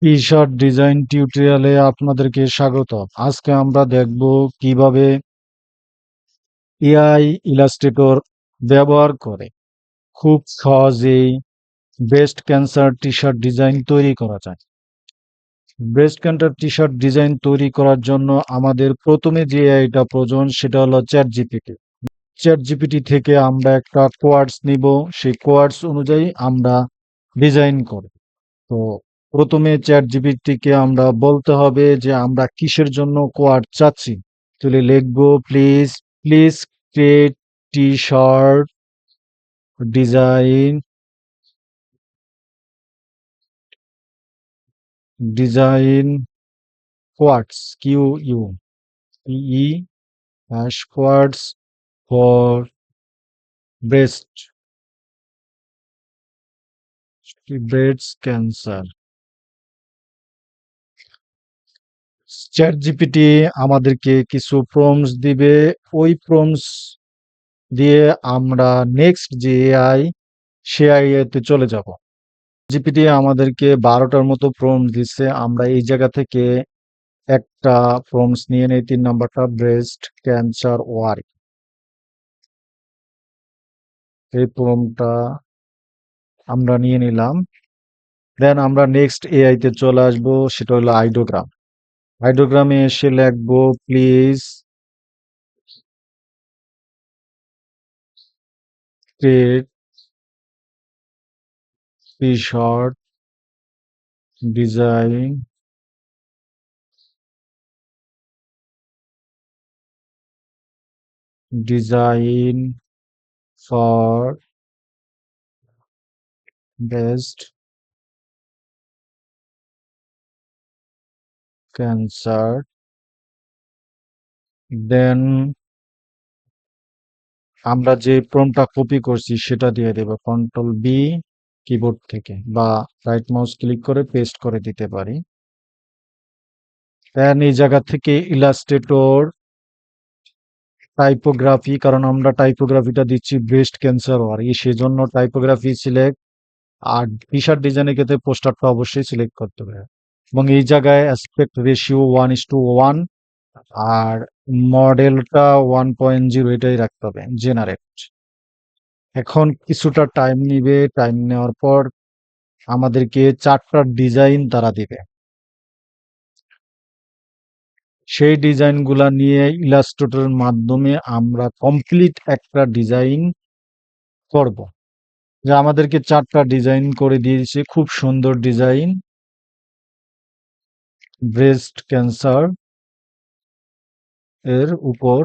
টি shirt design টিউটোরিয়ালে আপনাদেরকে স্বাগত। আজকে আমরা দেখব কিভাবে এআই ইলাস্ট্রেটর ব্যবহার করে খুব সহজেই ব্রেস্ট ক্যান্সার টি শার্ট ডিজাইন তৈরি করা যায়। ব্রেস্ট ক্যান্সার টি শার্ট ডিজাইন তৈরি করার জন্য আমাদের প্রথমে যে এআইটা প্রয়োজন সেটা হলো চ্যাট জিপিটি। চ্যাট জিপিটি থেকে আমরা একটা কোয়ার্ডস নিব, সেই কোয়ার্ডস অনুযায়ী আমরা ডিজাইন করব। তো প্রথমে চ্যাট জিপিটিকে আমরা বলতে হবে যে আমরা কিসের জন্য কোয়াড চাচ্ছি। তাহলে লিখবো please create T shirt design design quotes Q E hash quotes for breast cancer. Chat GPT আমাদেরকে কিছু প্রম্পটস দিবে, ওই প্রম্পটস দিয়ে আমরা নেক্সট যে এআই সে এআইতে চলে যাব। জিপিটি আমাদেরকে 12টার মতো প্রম্পট দিচ্ছে। আমরা এই জায়গা থেকে একটা প্রম্পটস নিয়ে নেই, 3 নাম্বারটা ব্রেস্ট ক্যান্সার ওয়ার্ক। এই প্রম্পটটা আমরা নিয়ে নিলাম। দেন আমরা নেক্সট এআই তে চলে আসবো, সেটা হলো আইডোগ্রাম। আইডোগ্রামে এসে লিখবো please create T shirt design design for breast cancer. Then আমরা যে প্রম্পটটা কপি করছি সেটা দিয়ে দেব, কন্ট্রোল বি কিবোর্ড থেকে, বা রাইট মাউস ক্লিক করে পেস্ট করে দিতে পারি। দেন এই জায়গা থেকে ইলাস্ট্রেটর টাইপোগ্রাফি, কারণ আমরা টাইপোগ্রাফিটা দিচ্ছি ব্রেস্ট ক্যান্সার ওয়ার, সেজন্য টাইপোগ্রাফি সিলেক্ট। আর টি শার্ট ডিজাইনের ক্ষেত্রে পোস্টারটা অবশ্যই সিলেক্ট করতে হবে। এবং এই জায়গায় অ্যাসপেক্ট রেশিও 1:1, আর মডেলটা 1.0 এটাই রাখতে হবে, জেনারেট। এখন কিছুটা টাইম নিবে, টাইম নেওয়ার পর আমাদেরকে 4টা ডিজাইন তারা দিবে। সেই ডিজাইনগুলা নিয়ে ইলাস্ট্রেটরের মাধ্যমে আমরা কমপ্লিট একটা ডিজাইন করব। যে আমাদেরকে 4টা ডিজাইন করে দিয়েছে, খুব সুন্দর ডিজাইন ব্রেস্ট ক্যান্সার এর উপর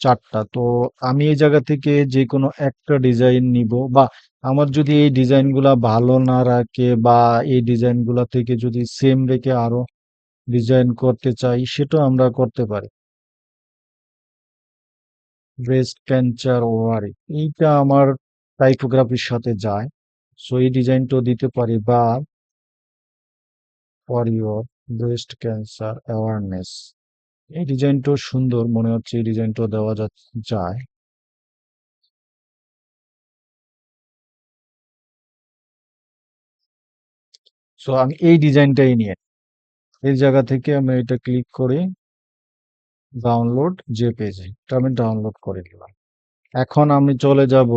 4টা। তো আমি এই জায়গা থেকে যে কোনো একটা ডিজাইন নিব, বা আমার যদি এই ডিজাইনগুলা ভালো না রাখে, বা এই ডিজাইনগুলা থেকে যদি সেম রেখে আরো ডিজাইন করতে চাই, সেটাও আমরা করতে পারি। ব্রেস্ট ক্যান্সার ওভারি, এইটা আমার টাইপোগ্রাফির সাথে যায়, সো এই ডিজাইনটাও দিতে পারি। বা for your breast cancer awareness, এই ডিজাইনটাও সুন্দর মনে হচ্ছে, এই ডিজাইনটাও দেওয়া যায়। সো আমি এই ডিজাইনটাই নিয়ে এই জায়গা থেকে আমি এটা ক্লিক করি, ডাউনলোড জেপিজি, এটা আমি ডাউনলোড করে নিলাম। এখন আমি চলে যাব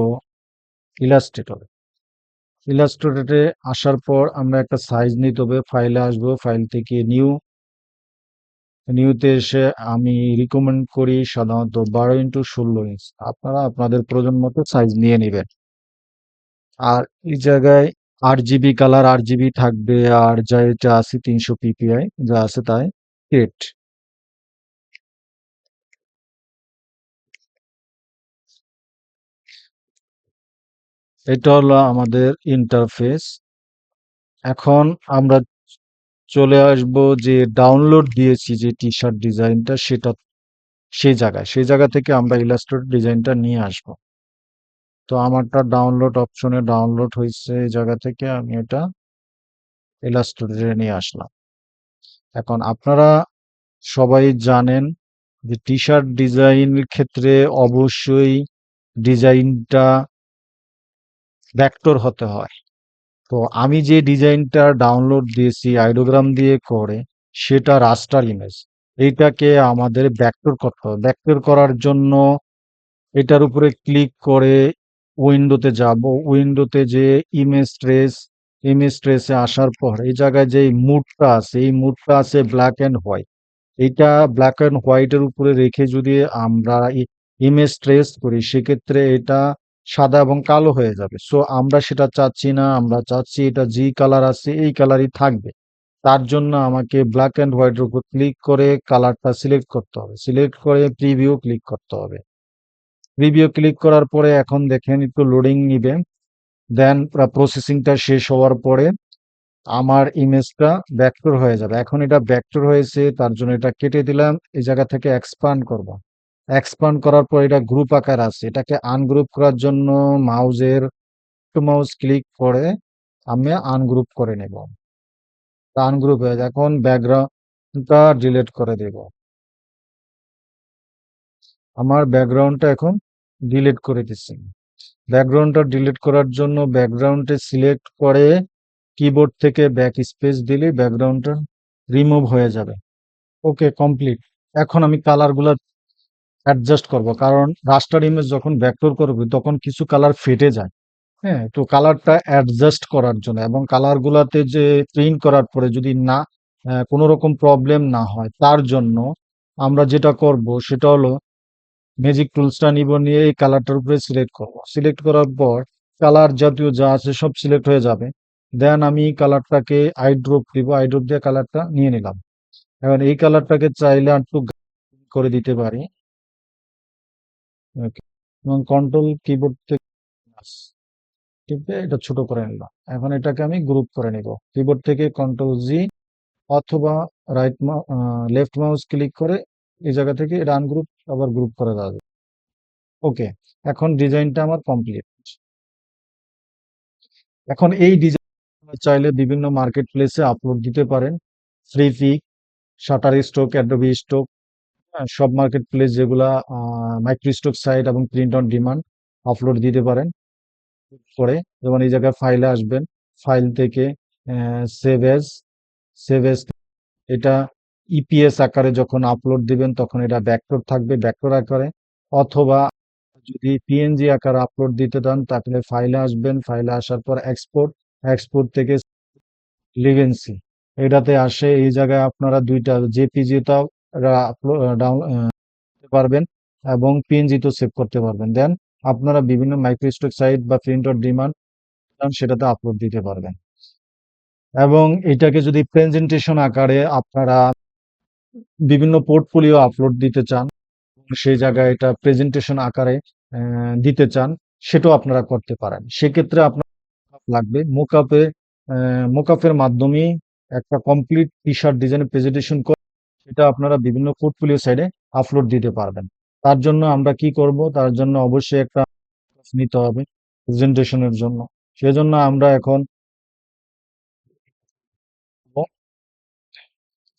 ইলাস্ট্রেটরে। ইলাস্ট্রেটরে আসার পর আমরা একটা সাইজ নিতে হবে, ফাইলে আসবো, ফাইল থেকে নিউতে এসে আমি রিকমেন্ড করি সাধারণত 12x16 ইঞ্চ। আপনারা আপনাদের প্রয়োজন মতো সাইজ নিয়ে নেবেন। আর এই জায়গায় 8 জিবি কালার, 8 জিবি থাকবে, আর যা এটা আছে 300 পিপিআই যা আছে তাই কেট। এটা হলো আমাদের ইন্টারফেস। এখন আমরা চলে আসব যে ডাউনলোড দিয়েছি যে টি শার্ট ডিজাইনটা, সেটা সেই জায়গা থেকে আমরা ইলাস্ট্রেটর ডিজাইনটা নিয়ে আসব। তো আমারটা ডাউনলোড অপশনে ডাউনলোড হয়েছে, এই জায়গা থেকে আমি এটা ইলাস্ট্রেটরে নিয়ে আসলাম। এখন আপনারা সবাই জানেন যে টি শার্ট ডিজাইনের ক্ষেত্রে অবশ্যই ডিজাইনটা ভেক্টর হতে হয়। তো আমি যে ডিজাইনটা ডাউনলোড দিয়েছি আইডোগ্রাম দিয়ে করে, সেটা রাস্টার ইমেজ। এইটাকে আমাদের ভেক্টর করতে হবে। ভেক্টর করার জন্য এটার উপরে ক্লিক করে উইন্ডোতে যাব। উইন্ডোতে যে ইমেজ ট্রেসে আসার পর এই জায়গায় যে মুডটা আছে, এই মুডটা আছে ব্ল্যাক এন্ড হোয়াইট। এইটা ব্ল্যাক এন্ড হোয়াইটের উপরে রেখে যদি আমরা ইমেজ ট্রেস করি, সেক্ষেত্রে এটা সাদা এবং কালো হয়ে যাবে। সো আমরা সেটা চাচ্ছি না, আমরা চাচ্ছি এটা যে কালার আছে এই কালারই থাকবে। তার জন্য আমাকে ব্ল্যাক এন্ড হোয়াইটের উপর ক্লিক করে কালারটা সিলেক্ট করতে হবে, সিলেক্ট করে প্রিভিউ ক্লিক করতে হবে। প্রিভিউ ক্লিক করার পরে এখন দেখেন একটু লোডিং নিবে, দেন প্রসেসিংটা শেষ হওয়ার পরে আমার ইমেজটা ভেক্টর হয়ে যাবে। এখন এটা ভেক্টর হয়েছে, তার জন্য এটা কেটে দিলাম, এই জায়গা থেকে এক্সপান্ড করব। এক্সপান্ড করার পর এটা গ্রুপ আকার আছে, এটাকে আনগ্রুপ করার জন্য মাউস ক্লিক করে আমি আনগ্রুপ করে নেব। আনগ্রুপ হয়ে যায়। এখন ব্যাকগ্রাউন্ডটা ডিলিট করে দেব। আমার ব্যাকগ্রাউন্ডটা এখন ডিলিট করে দিচ্ছি। ব্যাকগ্রাউন্ডটা ডিলিট করার জন্য ব্যাকগ্রাউন্ডে সিলেক্ট করে কিবোর্ড থেকে ব্যাক স্পেস দিলে ব্যাকগ্রাউন্ডটা রিমুভ হয়ে যাবে। ওকে, কমপ্লিট। এখন আমি কালারগুলো অ্যাডজাস্ট করব, কারণ রাস্টার ইমেজ যখন ভেক্টর করব তখন কিছু কালার ফেটে যায়। হ্যাঁ, তো কালারটা অ্যাডজাস্ট করার জন্য এবং কালারগুলোতে যে প্রিন্ট করার পরে যদি না কোনো রকম প্রবলেম না হয়, তার জন্য আমরা যেটা করব সেটা হলো ম্যাজিক টুলসটা নিব, নিয়ে এই কালারটার উপরে সিলেক্ট করব। সিলেক্ট করার পর কালার জাতীয় যা আছে সব সিলেক্ট হয়ে যাবে। দেন আমি কালারটাকে আইড্রপ দিব, আইড্রপ দিয়ে কালারটা নিয়ে নিলাম। এখন এই কালারটাকে চাইলে একটু করে দিতে পারি। ওকে, এবং কন্ট্রোল কিবোর্ড থেকে টিপে এটা ছোট করে নিলাম। এখন এটাকে আমি গ্রুপ করে নিব, কিবোর্ড থেকে কন্ট্রোল জি অথবা লেফট মাউস ক্লিক করে এই জায়গা থেকে এটা আনগ্রুপ আবার গ্রুপ করে দেওয়া যাবে। ওকে, এখন ডিজাইনটা আমার কমপ্লিট। এখন এই ডিজাইন চাইলে বিভিন্ন মার্কেট প্লেসে আপলোড দিতে পারেন। Freepik, Shutterstock, Adobe stock, সব মার্কেট প্লেস যেগুলা মাইক্রো স্টক সাইট এবং প্রিন্ট অন ডিমান্ড আপলোড দিতে পারেন। করে যেমন এই জায়গায় ফাইলে আসবেন, ফাইল থেকে সেভ এজ, সেভ এজ এটা ইপিএস আকারে যখন আপলোড দিবেন তখন এটা ভেক্টর থাকবে, ভেক্টর আকারে। অথবা যদি পিএনজি আকারে আপলোড দিতে চান তাহলে ফাইলে আসবেন, ফাইলে আসার পর এক্সপোর্ট, এক্সপোর্ট থেকে লিভেন্সি এটাতে আসে। এই জায়গায় আপনারা দুইটা জেপিজিটাও করতে পারবেন এবং পিএনজি তো সেভ করতে পারবেন। দেন আপনারা বিভিন্ন মাইক্রোস্টক সাইট বা প্রিন্ট অন ডিমান্ড সেটাতে আপলোড দিতে পারবেন। এবং এটাকে যদি প্রেজেন্টেশন আকারে আপনারা বিভিন্ন পোর্টফোলিও আপলোড দিতে চান, সেই জায়গায় এটা প্রেজেন্টেশন আকারে দিতে চান, সেটাও আপনারা করতে পারেন। সেক্ষেত্রে আপনার লাগবে মোকআপের মাধ্যমে একটা কমপ্লিট টি শার্ট ডিজাইন প্রেজেন্টেশন করে সেটা আপনারা বিভিন্ন পোর্টফোলিও সাইডে আপলোড দিতে পারবেন। তার জন্য আমরা কি করব, তার জন্য অবশ্যই একটা নিতে হবে প্রেজেন্টেশনের জন্য। সেজন্য আমরা এখন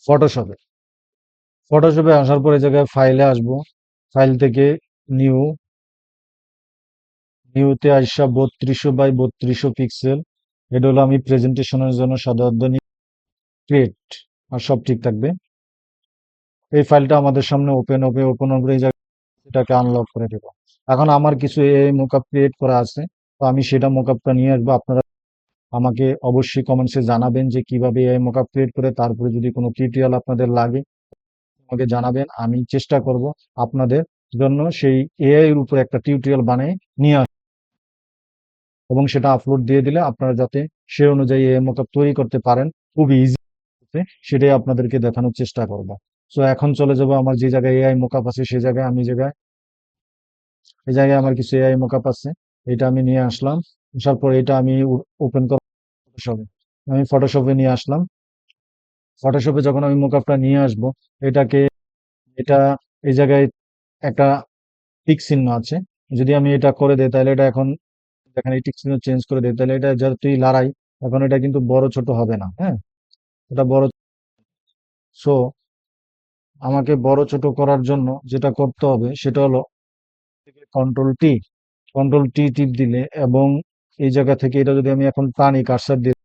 ফটোশপে ফটোশপে আসার পরে জায়গায় ফাইলে আসবো, ফাইল থেকে নিউ, নিউতে আইসা 3200 বাই 3200 পিক্সেল, এটা হলো আমি প্রেজেন্টেশনের জন্য সাধারণত ক্রিয়েট, আর সব ঠিক থাকবে। এই ফাইলটা আমাদের সামনে ওপেন হবে এই জায়গায় এটাকে আনলক করে দেবো। এখন আমার কিছু এই মোকআপ ক্রিয়েট করা আছে, তো আমি সেটা মোকআপটা নিয়ে আসবো। আপনারা আমাকে অবশ্যই কমেন্টসে জানাবেন যে কিভাবে এই মোকআপ ক্রিয়েট করে, তারপরে যদি কোনো টিউটোরিয়াল আপনাদের লাগে আমাকে জানাবেন, আমি চেষ্টা করব আপনাদের জন্য সেই এআই এর উপর একটা টিউটোরিয়াল বানিয়ে নিয়ে এবং সেটা আপলোড দিয়ে দিলে আপনারা যাতে সে অনুযায়ী এআই মকআপ তৈরি করতে পারেন খুব ইজি, সেটাই আপনাদেরকে দেখানোর চেষ্টা করব। সো এখন চলে যাব আমার যে জায়গায় এআই মকআপ আছে সেই জায়গায়। এই জায়গায় আমার কিছু এআই মকআপ আছে, এটা আমি নিয়ে আসলাম। আসার পর এটা আমি ওপেন করব ফটোশপে। আমি ফটোশপে নিয়ে আসলাম। ফটোশপে যখন আমি মকআপটা নিয়ে আসব, এটাকে এটা এই জায়গায় একটা টিক চিহ্ন আছে, যদি আমি এটা করে দেই তাহলে এটা এখন এখানে এই টিক চিহ্ন চেঞ্জ করে দেই তাহলে এটা যতই লড়াই এখন এটা কিন্তু বড় ছোট হবে না। হ্যাঁ, এটা বড়, সো আমাকে বড় ছোট করার জন্য যেটা করতে হবে সেটা হলো কন্ট্রোল টি, কন্ট্রোল টি টিপ দিলে এবং এই জায়গা থেকে এটা যদি আমি এখন টানি কার্সার দিয়ে,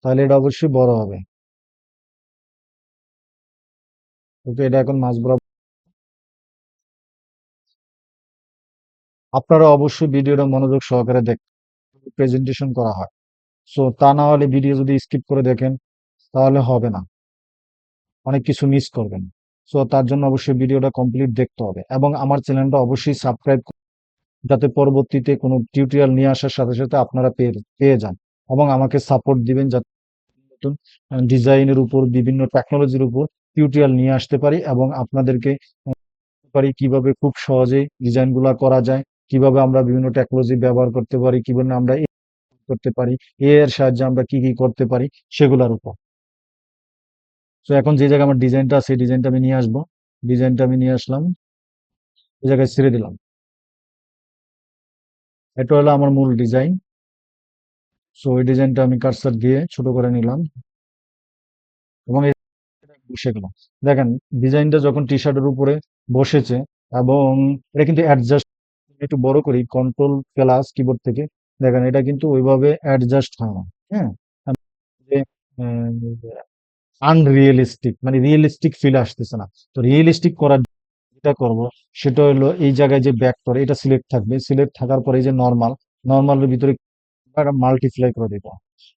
তাহলে এটা অবশ্যই বড় হবে। ওকে, এটা এখন মাঝ বরাবর। আপনারা অবশ্যই ভিডিওটা মনোযোগ সহকারে দেখেন, প্রেজেন্টেশন করা হয়। সো তা না হলে ভিডিও যদি স্কিপ করে দেখেন তাহলে হবে না, অনেক কিছু মিস করবেন। সো তার জন্য অবশ্যই ভিডিওটা কমপ্লিট দেখতে হবে এবং আমার চ্যানেলটা অবশ্যই সাবস্ক্রাইব, যাতে পরবর্তীতে কোনো টিউটোরিয়াল নিয়ে আসার সাথে সাথে আপনারা পেয়ে পেয়ে যান এবং আমাকে সাপোর্ট দিবেন, যাতে নতুন ডিজাইনের উপর, বিভিন্ন টেকনোলজির উপর টিউটোরিয়াল নিয়ে আসতে পারি এবং আপনাদেরকে পারি কিভাবে খুব সহজেই ডিজাইনগুলো করা যায়, কিভাবে আমরা বিভিন্ন টেকনোলজি ব্যবহার করতে পারি, কিভাবে আমরা করতে পারি, এর সাহায্যে আমরা কি কি করতে পারি সেগুলোর উপর। তো এখন যে জায়গায় আমার ডিজাইনটা আছে, ডিজাইনটা আমি নিয়ে আসবো। ডিজাইনটা আমি নিয়ে আসলাম, এই জায়গায় ছেড়ে দিলাম। এটা হলো আমার মূল ডিজাইন। সো ওই ডিজাইনটা আমি কার্সার দিয়ে ছোট করে নিলাম এবং বসে গেল। দেখেন ডিজাইনটা যখন টি শার্টের উপরে বসেছে, এবং এটা কিন্তু অ্যাডজাস্ট, একটু বড় করি, কন্ট্রোল প্লাস কিবোর্ড থেকে, দেখেন এটা কিন্তু ওইভাবে অ্যাডজাস্ট হয় না। হ্যাঁ, যে আনরিয়েলিস্টিক, মানে রিয়েলিস্টিক ফিল আসতেছে না। তো রিয়েলিস্টিক করার যেটা করব সেটা হলো, এই জায়গায় যে ব্যাক করে এটা সিলেক্ট থাকবে, সিলেক্ট থাকার পরে এই যে নর্মাল, নর্মালের ভিতরে মাল্টিপ্লাই করে দিব।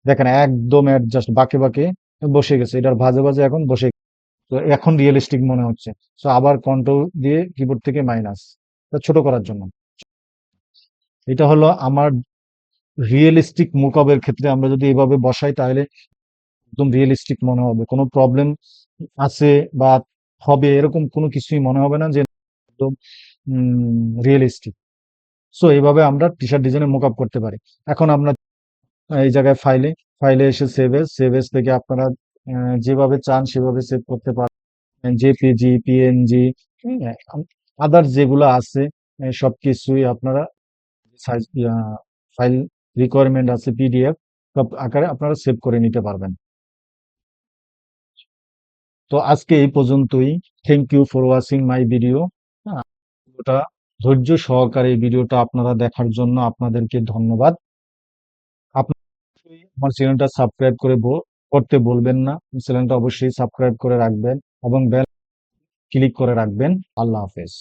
দেখেন একদম অ্যাডজাস্ট, বাঁকে বাঁকে বসে গেছে, এটার ভাজে ভাজে এখন বসে। তো এখন রিয়েলিস্টিক মনে হচ্ছে। তো আবার কন্ট্রোল দিয়ে কিবোর্ড থেকে মাইনাস, ছোট করার জন্য। এটা হলো আমার রিয়েলিস্টিক মুকআপের ক্ষেত্রে আমরা যদি এভাবে বসাই তাহলে একদম রিয়েলিস্টিক মনে হবে, কোনো প্রবলেম আছে বা হবে এরকম কোনো কিছুই মনে হবে না, যে একদম রিয়েলিস্টিক। সো এইভাবে আমরা টি শার্ট ডিজাইনে মুকআপ করতে পারি। এখন আমরা এই জায়গায় ফাইলে, ফাইলে এসে সেভ এস, সেভ এস থেকে আপনারা যেভাবে চান সেভাবে সেভ করতে পারেন। জেপিজি, পিএনজি, আদার যেগুলো আছে সবকিছুই আপনারা সাইজ, ফাইল রিকোয়ারমেন্ট আছে, পিডিএফ সব আকারে আপনারা সেভ করে নিতে পারবেন। তো আজকে এই পর্যন্তই। Thank you for watching my video. ওটা ধৈর্য সহকারে এই ভিডিওটা আপনারা দেখার জন্য আপনাদেরকে ধন্যবাদ। আপনারা আমার চ্যানেলটা সাবস্ক্রাইব করে করতে বলবেন না, চ্যানেলটা অবশ্যই সাবস্ক্রাইব করে রাখবেন এবং বেল ক্লিক করে রাখবেন। আল্লাহ হাফেজ।